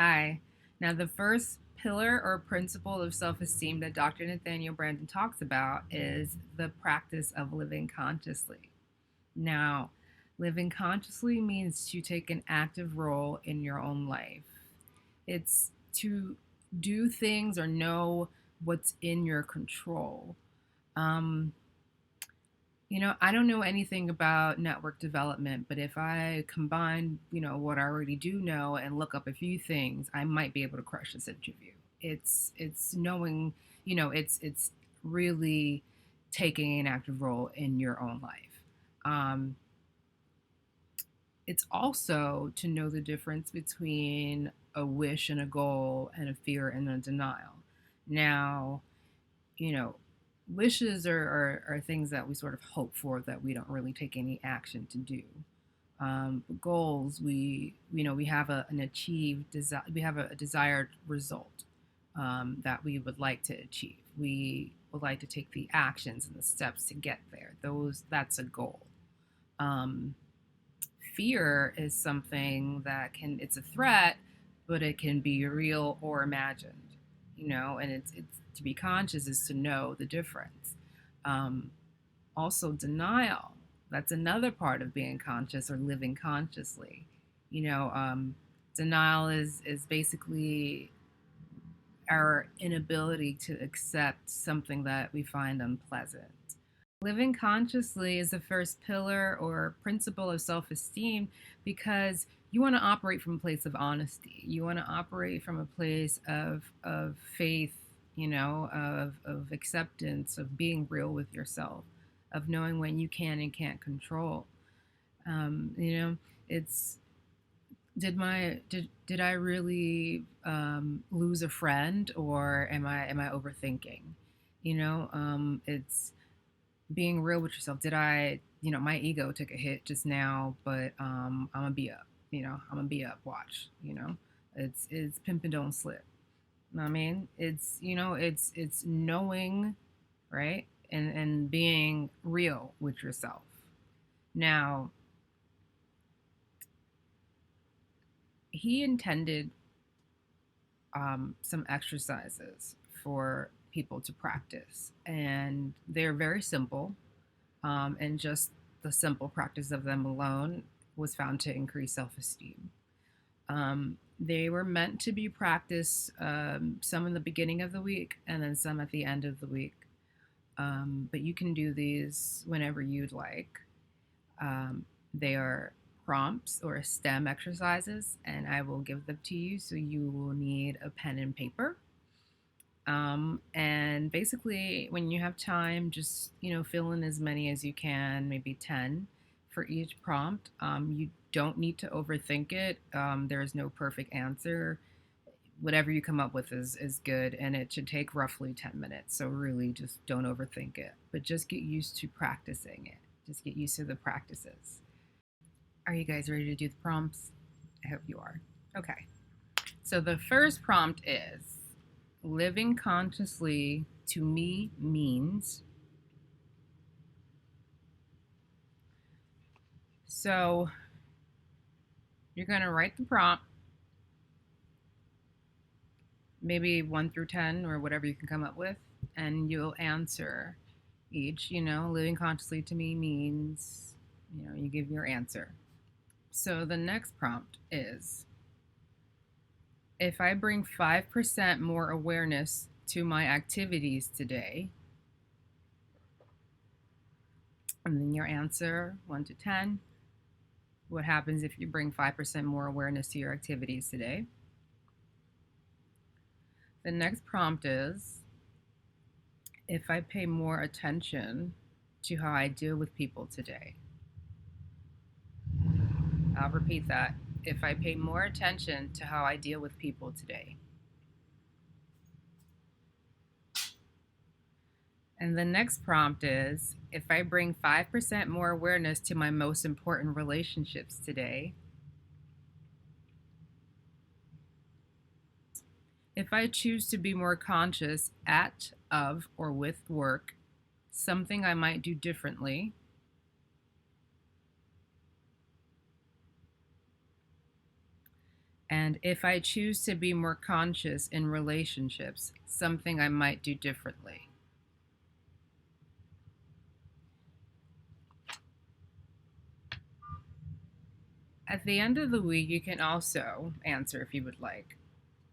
Hi. Now, the first pillar or principle of self esteem that Dr. Nathaniel Branden talks about is the practice of living consciously. Now, living consciously means to take an active role in your own life, it's to do things or know what's in your control. Um, I don't know anything about network development, but if I combine, what I already do know and look up a few things, I might be able to crush this interview. It's knowing, it's really taking an active role in your own life. Um, it's also to know the difference between a wish and a goal and a fear and a denial. Now, you know, wishes are things that we sort of hope for that we don't really take any action to do. Goals, we have an achieved desire, we have a desired result that we would like to achieve. We would like to take the actions and the steps to get there. That's a goal. Um, Fear is something that it's a threat, but it can be real or imagined, and it's to be conscious is to know the difference. Um, Also, denial. That's another part of being conscious or living consciously. You know, um, Denial is basically our inability to accept something that we find unpleasant. Living consciously is the first pillar or principle of self esteem because you want to operate from a place of honesty. You want to operate from a place of faith, of acceptance, of being real with yourself, of knowing when you can and can't control. Um, you know, it's did I really lose a friend, or am I overthinking? It's being real with yourself. Did I, my ego took a hit just now, but I'm gonna be up. I'm gonna be up. Watch. It's pimp and don't slip. You know what I mean, it's knowing, right, and being real with yourself. Now, he intended some exercises for people to practice, and they're very simple. And just the simple practice of them alone was found to increase self esteem. They were meant to be practiced, some in the beginning of the week and then some at the end of the week. But you can do these whenever you'd like. They are prompts or STEM exercises, and I will give them to you. So you will need a pen and paper. And basically, when you have time, just fill in as many as you can, maybe 10 for each prompt. You don't need to overthink it. There is no perfect answer. Whatever you come up with is good, and it should take roughly 10 minutes. So really, just don't overthink it, but just get used to practicing it. Just get used to the practices. Are you guys ready to do the prompts? I hope you are. Okay. So the first prompt is: living consciously to me means. So you're going to write the prompt, maybe 1 through 10 or whatever you can come up with, and you'll answer each. Living consciously to me means, you give your answer. So the next prompt is: if I bring 5% more awareness to my activities today, and then your answer 1 to 10. What happens if you bring 5% more awareness to your activities today? The next prompt is: if I pay more attention to how I deal with people today. I'll repeat that. If I pay more attention to how I deal with people today. And the next prompt is: if I bring 5% more awareness to my most important relationships today. If I choose to be more conscious at, of, or with work, something I might do differently. And And if I choose to be more conscious in relationships, something I might do differently. At the end of the week, you can also answer if you would like.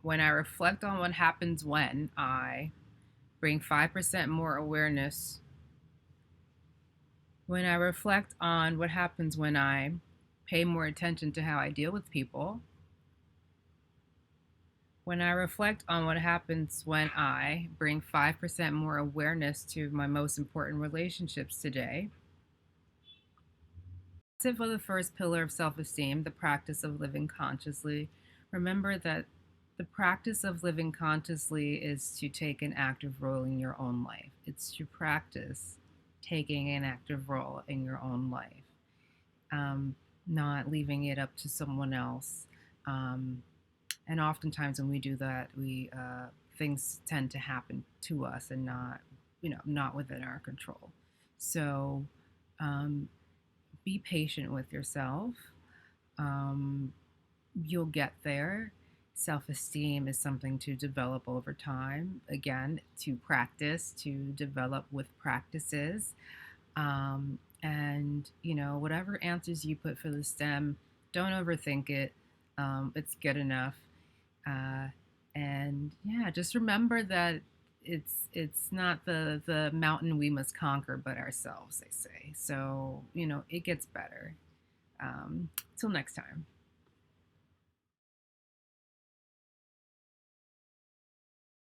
When I reflect on what happens when I bring 5% more awareness, when I reflect on what happens when I pay more attention to how I deal with people, when I reflect on what happens when I bring 5% more awareness to my most important relationships today. That's it for the first pillar of self esteem, the practice of living consciously. Remember that the practice of living consciously is to take an active role in your own life. It's to practice taking an active role in your own life, um, not leaving it up to someone else. Um, and oftentimes when we do that, we things tend to happen to us and not, not within our control. So um, be patient with yourself. Um, you'll get there. Self esteem is something to develop over time. Again, to practice, to develop with practices. And, whatever answers you put for the STEM, don't overthink it. It's good enough. Uh, and yeah, just remember that it's not the mountain we must conquer, but ourselves, they say. So, it gets better. Till next time.